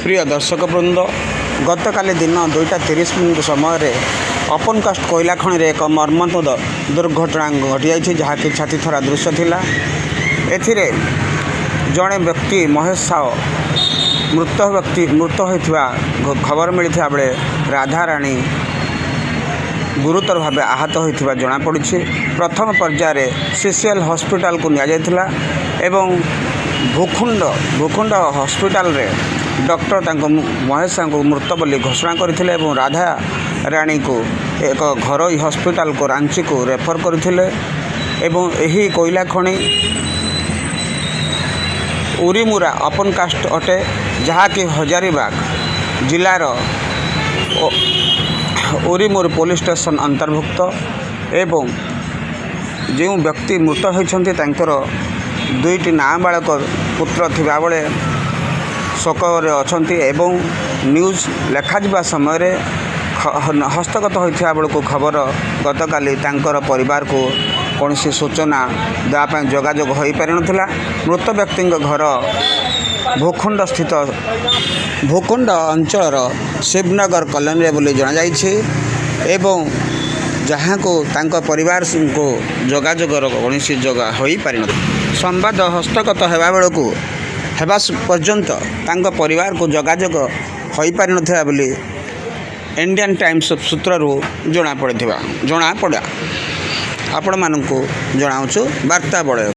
प्रिय दर्शक वृंद गतकाली दिन 2:30 समय ओपनकास्ट कोयला खनि एक मर्मन्तुद दुर्घटना घटी जाइए जहाँकि छातीथरा दृश्य थिला। एथिरे जड़े व्यक्ति महेश साव मृत होता खबर मिलता बेले राधाराणी गुरुतर भाव आहत होता जमापड़ी। प्रथम पर्यायर सीसीएल हॉस्पिटल को निया एवं भूखुंड हॉस्पिटल रे डॉक्टर महेश को मृत बोली घोषणा करथिले एवं राधा रानी को एक घरोई हॉस्पिटल को रांची को रेफर करथिले। एवं यही कोयला खनि उरीमुरा ओपनकास्ट अटे जहाँकि हजारीबाग जिलार उरीमुर पुलिस स्टेशन अंतर्भुक्त एवं जो व्यक्ति मृत होती दुईटी नाबालक पुत्र थिबा बेले शोकरे अछंती एवं न्यूज लेखा समय हस्तगत होता बेलू खबर गतकाली तांकर परिवार को कौन सूचना देवाई जोगाजोग हो पार नाला। मृत व्यक्ति घर भूखुंड स्थित भूखुंड अंचल शिवनगर कॉलोनी बोली जनाई एवं जहाँ को तांको परिवार को जोगाजोगर कौन जगह हो पार न संवाद हस्तगत होगा बेलू हेबा पर्यंत तांको परिवार को जोगाजोग हो पार नथिला बोली इंडियन टाइम्स सूत्ररू जना पड़ा आपण मानू जनाऊँ वार्ता बड़े।